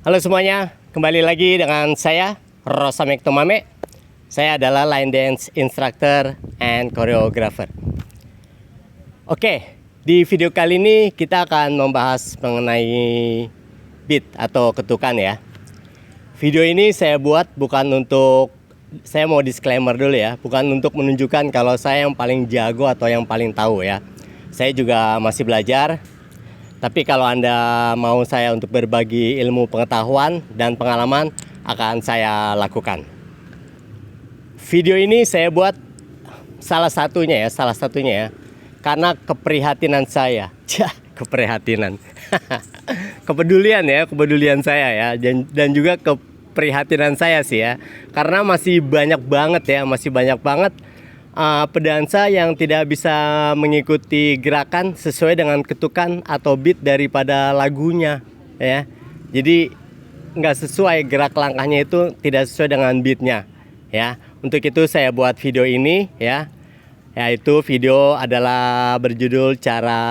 Halo semuanya, kembali lagi dengan saya Rosamek Tomame. Saya adalah line dance instructor and choreographer. Oke, di video kali ini kita akan membahas mengenai beat atau ketukan ya. Video ini saya buat bukan untuk, saya mau disclaimer dulu ya, bukan untuk menunjukkan kalau saya yang paling jago atau yang paling tahu ya. Saya juga masih belajar. Tapi kalau Anda mau saya untuk berbagi ilmu pengetahuan dan pengalaman, akan saya lakukan. Video ini saya buat salah satunya ya, karena keprihatinan saya. Keprihatinan. Kepedulian saya ya, dan juga keprihatinan saya sih ya. Karena masih banyak banget pedansa yang tidak bisa mengikuti gerakan sesuai dengan ketukan atau beat daripada lagunya ya. Jadi nggak sesuai, gerak langkahnya itu tidak sesuai dengan beatnya ya. Untuk itu saya buat video ini ya. Yaitu video adalah berjudul cara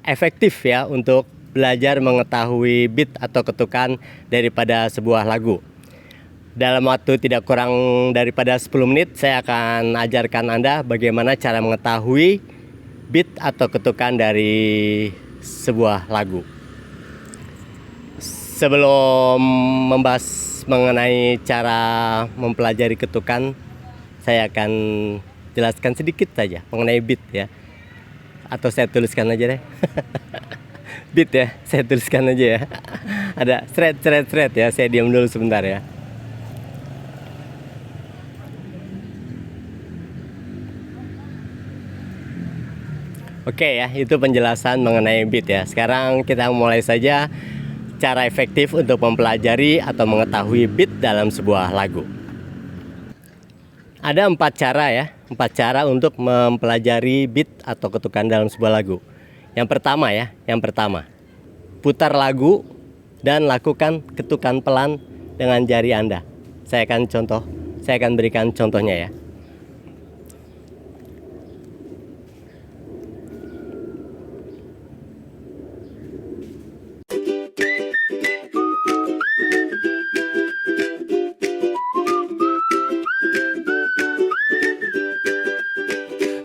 efektif ya untuk belajar mengetahui beat atau ketukan daripada sebuah lagu. Dalam waktu tidak kurang daripada 10 menit saya akan ajarkan Anda bagaimana cara mengetahui beat atau ketukan dari sebuah lagu. Sebelum membahas mengenai cara mempelajari ketukan, saya akan jelaskan sedikit saja mengenai beat ya. Atau saya tuliskan aja deh. Beat ya, saya tuliskan aja ya. Ada thread ya, saya diam dulu sebentar ya. Oke ya, itu penjelasan mengenai beat ya. Sekarang kita mulai saja cara efektif untuk mempelajari atau mengetahui beat dalam sebuah lagu. Ada 4 cara ya, 4 cara untuk mempelajari beat atau ketukan dalam sebuah lagu. Yang pertama, putar lagu dan lakukan ketukan pelan dengan jari Anda. Saya akan berikan contohnya ya.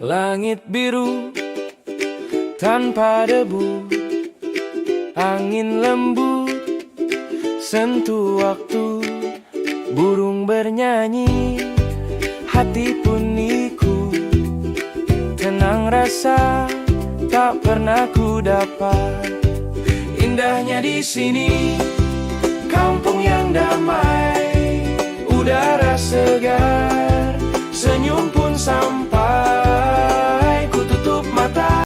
Langit biru tanpa debu, angin lembut sentuh waktu, burung bernyanyi, hati pun ikut, tenang rasa tak pernah ku dapat. Indahnya di sini, kampung yang damai, udara segar, senyum pun sampai ku tutup mata.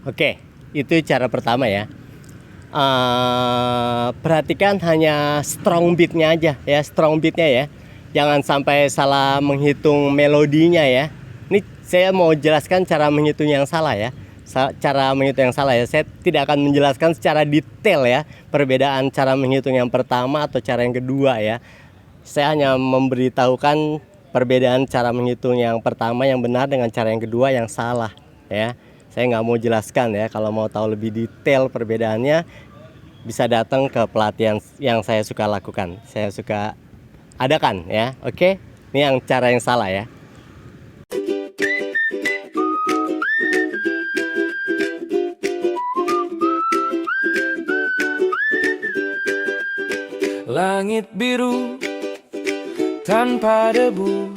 Oke, itu cara pertama ya. Perhatikan hanya strong beatnya aja ya, ya. Jangan sampai salah menghitung melodinya ya. Ini saya mau jelaskan cara menghitung yang salah ya. Cara menghitung yang salah ya. Saya tidak akan menjelaskan secara detail ya perbedaan cara menghitung yang pertama atau cara yang kedua ya. Saya hanya memberitahukan perbedaan cara menghitung yang pertama yang benar dengan cara yang kedua yang salah ya. Saya nggak mau jelaskan ya. Kalau mau tahu lebih detail perbedaannya, bisa datang ke pelatihan yang saya suka lakukan, saya suka adakan ya. Oke, ini yang cara yang salah ya. Langit biru tanpa debu,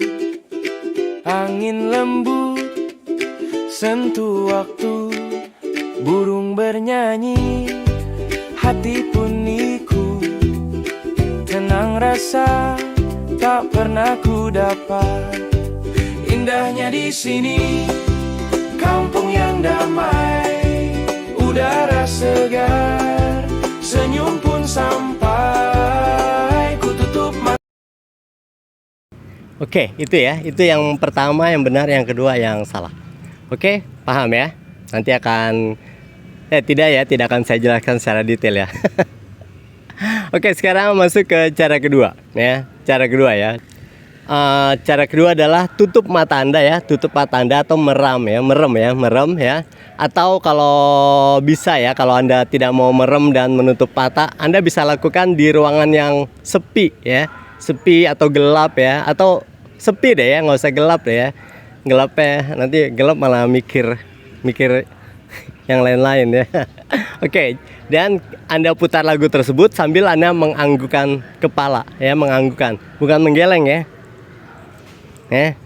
angin lembut sentuh waktu, burung bernyanyi, hati pun ikut, tenang rasa tak pernah ku dapat. Indahnya di sini, kampung yang damai, udara segar, senyum pun sampai ku tutup mata. Oke, itu ya, itu yang pertama yang benar, yang kedua yang salah. Oke, paham ya? Nanti akan tidak akan saya jelaskan secara detail ya. Oke, sekarang masuk ke cara kedua ya. Cara kedua ya. Cara kedua adalah tutup mata Anda ya, tutup mata Anda atau merem ya. Atau kalau bisa ya, kalau Anda tidak mau merem dan menutup mata, Anda bisa lakukan di ruangan yang sepi ya, sepi atau gelap ya, atau sepi deh ya, nggak usah gelap deh ya. Gelap ya, nanti gelap malah mikir yang lain-lain ya. Oke, dan Anda putar lagu tersebut sambil Anda menganggukkan kepala ya, menganggukkan, bukan menggeleng ya.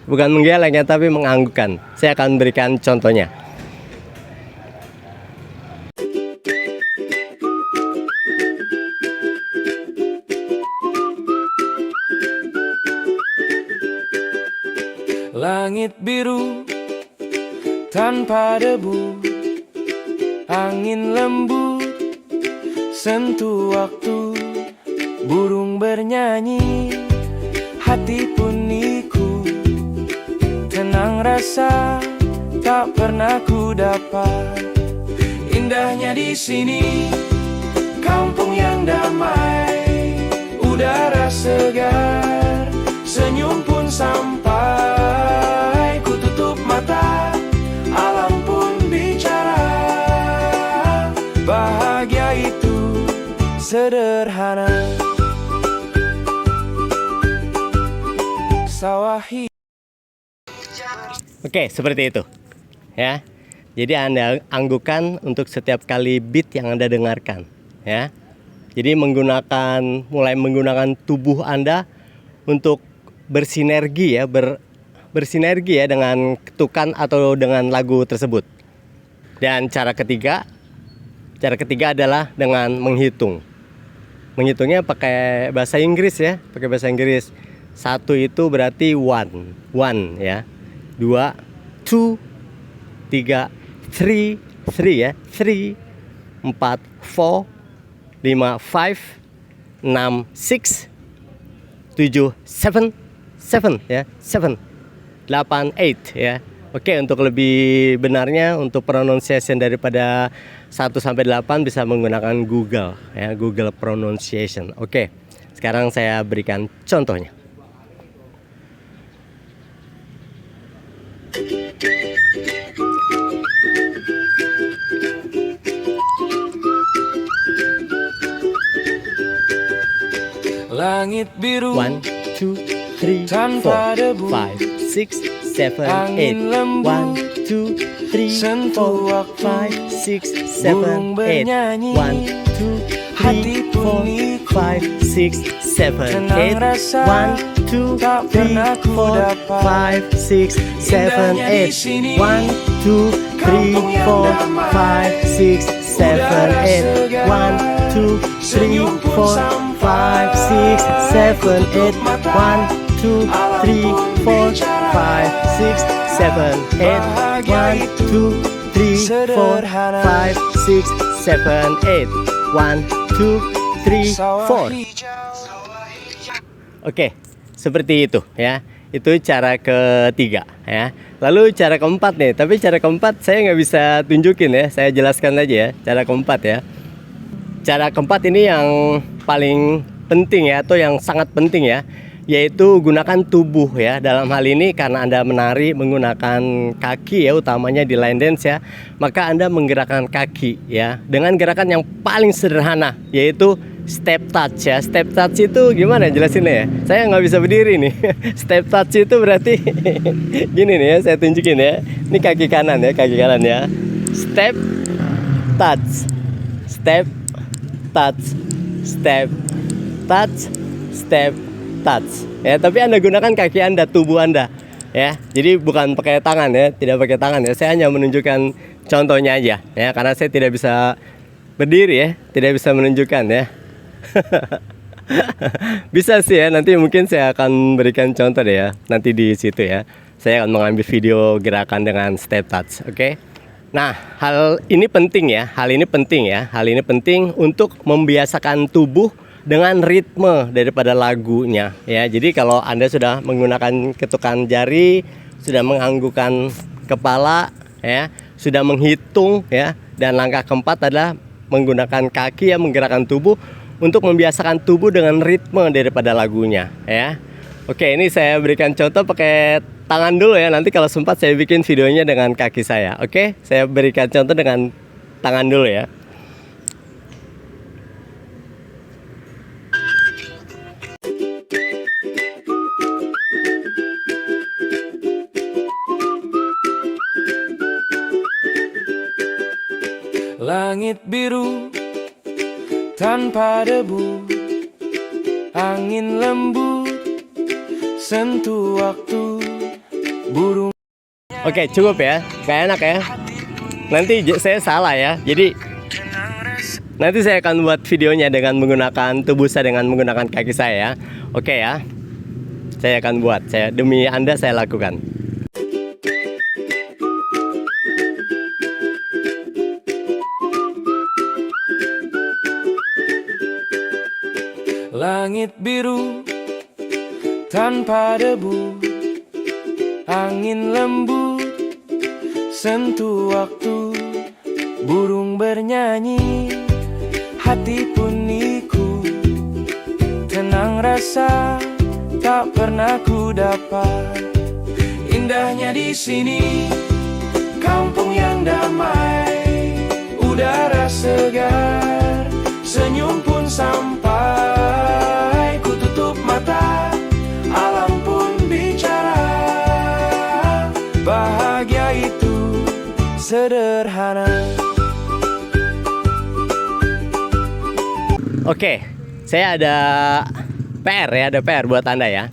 Bukan menggeleng ya, tapi menganggukkan. Saya akan berikan contohnya. Langit biru tanpa debu, angin lembut sentuh waktu, burung bernyanyi, hati pun ikut. Tenang rasa tak pernah ku dapat. Indahnya di sini, kampung yang damai, udara segar, senyum pun sampai. Ku tutup mata, alam pun bicara. Bahagia itu sederhana. Sawah hijau. Oke, seperti itu ya. Jadi Anda anggukan untuk setiap kali beat yang Anda dengarkan ya. Jadi mulai menggunakan tubuh Anda untuk bersinergi ya, bersinergi ya dengan ketukan atau dengan lagu tersebut. Dan cara ketiga adalah dengan menghitung. Menghitungnya pakai bahasa Inggris ya, pakai bahasa Inggris. 1 itu berarti one ya. 2, 2, 3, 3 ya, 3, 4, 4, 5, 5, 6, 6, 7, 7 ya, 7, 8, 8 ya. Oke, untuk lebih benarnya, untuk pronunciation daripada 1 sampai 8 bisa menggunakan Google ya, Google Pronunciation. Oke, sekarang saya berikan contohnya. Langit biru 1, 2, 3, 4, 5, 6, 7, 8. 1, 2, 3, 4, 5, 6, 7, 8. 1, 2, 3, 4, 5, 6, 7, 8. 1, 2, 3, 4, 5, 6, 7, 8. 1, 2, 3, 4, 5, 6, 7, 8. 1, 2, 3, 4, 5, 6, 7, 8. 1, 2, 3, 4, 5, 6, 7, 8. 1, 2, 3, 4, 5, 6, 7, 8. 1, 2, 3, 4. Oke, seperti itu ya. Itu cara ketiga ya. Lalu cara keempat nih, tapi cara keempat saya nggak bisa tunjukin ya. Saya jelaskan aja ya, cara keempat ya. Cara keempat ini yang paling penting ya, atau yang sangat penting ya, yaitu gunakan tubuh ya. Dalam hal ini karena Anda menari menggunakan kaki ya, utamanya di line dance ya, maka Anda menggerakkan kaki ya dengan gerakan yang paling sederhana, yaitu step touch ya. Step touch itu gimana jelasinnya ya? Saya nggak bisa berdiri nih. Step touch itu berarti gini nih ya, saya tunjukin ya. Ini kaki kanan ya, kaki kanan ya. Step touch, step touch, step touch, step touch ya. Tapi Anda gunakan kaki Anda, tubuh Anda ya. Jadi bukan pakai tangan ya, tidak pakai tangan ya. Saya hanya menunjukkan contohnya aja ya, karena saya tidak bisa berdiri ya, tidak bisa menunjukkan ya. Bisa sih ya, nanti mungkin saya akan berikan contoh deh ya, nanti di situ ya. Saya akan mengambil video gerakan dengan step touch, oke? Nah, hal ini penting ya, hal ini penting untuk membiasakan tubuh dengan ritme daripada lagunya ya. Jadi kalau Anda sudah menggunakan ketukan jari, sudah menganggukkan kepala ya, sudah menghitung ya, dan langkah keempat adalah menggunakan kaki yang menggerakkan tubuh untuk membiasakan tubuh dengan ritme daripada lagunya ya. Oke, ini saya berikan contoh pakai tangan dulu ya. Nanti kalau sempat saya bikin videonya dengan kaki saya. Oke, saya berikan contoh dengan tangan dulu ya. Langit biru tanpa debu, angin lembut sentuh waktu, burung. Oke, cukup ya. Gak enak ya. Nanti saya salah ya. Jadi nanti saya akan buat videonya dengan menggunakan tubuh saya, dengan menggunakan kaki saya ya. Oke ya. Saya akan buat. Saya demi Anda saya lakukan. Langit biru tanpa debu, angin lembut sentuh waktu, burung bernyanyi, hati pun ikut. Tenang rasa tak pernah ku dapat. Indahnya di sini, kampung yang damai, udara segar, senyum pun sampai. Ku tutup mata, alam pun bicara. Bahagia itu sederhana. Oke, saya ada PR ya, ada PR buat Anda ya.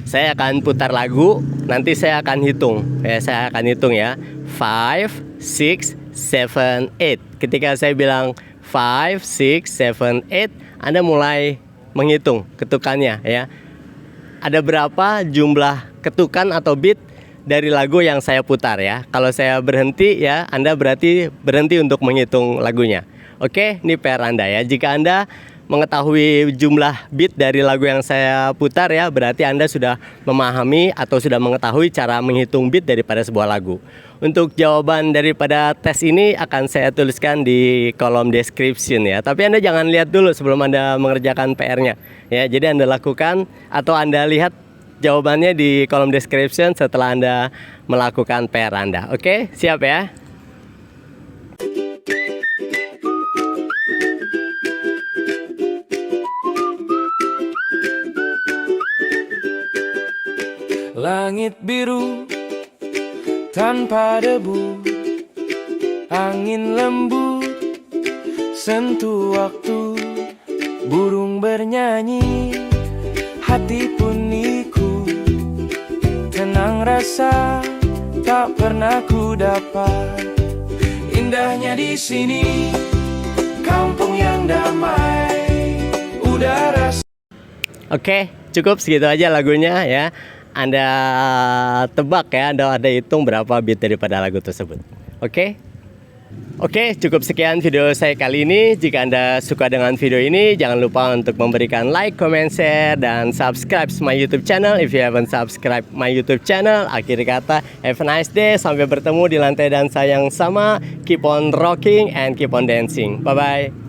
Saya akan putar lagu, nanti saya akan hitung. Saya akan hitung ya. 5, 6, 7, 8. Ketika saya bilang 5, 6, 7, 8, Anda mulai menghitung ketukannya ya. Ada berapa jumlah ketukan atau beat dari lagu yang saya putar ya. Kalau saya berhenti ya, Anda berarti berhenti untuk menghitung lagunya. Oke, ini PR Anda ya. Jika Anda mengetahui jumlah beat dari lagu yang saya putar ya, berarti Anda sudah memahami atau sudah mengetahui cara menghitung beat daripada sebuah lagu. Untuk jawaban daripada tes ini akan saya tuliskan di kolom description ya. Tapi Anda jangan lihat dulu sebelum Anda mengerjakan PR-nya ya. Jadi Anda lakukan atau Anda lihat jawabannya di kolom description setelah Anda melakukan PR Anda. Oke, siap ya? Langit biru tanpa debu, angin lembut sentuh waktu, burung bernyanyi, hati pun ikut. Tenang rasa tak pernah ku dapat. Indahnya di sini, kampung yang damai, udara. Oke, cukup segitu aja lagunya ya. Anda tebak ya, Anda hitung berapa beat daripada lagu tersebut. Oke? Oke, cukup sekian video saya kali ini. Jika Anda suka dengan video ini, jangan lupa untuk memberikan like, comment, share, dan subscribe my YouTube channel. If you haven't subscribe my YouTube channel, akhir kata, have a nice day. Sampai bertemu di lantai dansa yang sama. Keep on rocking and keep on dancing. Bye-bye.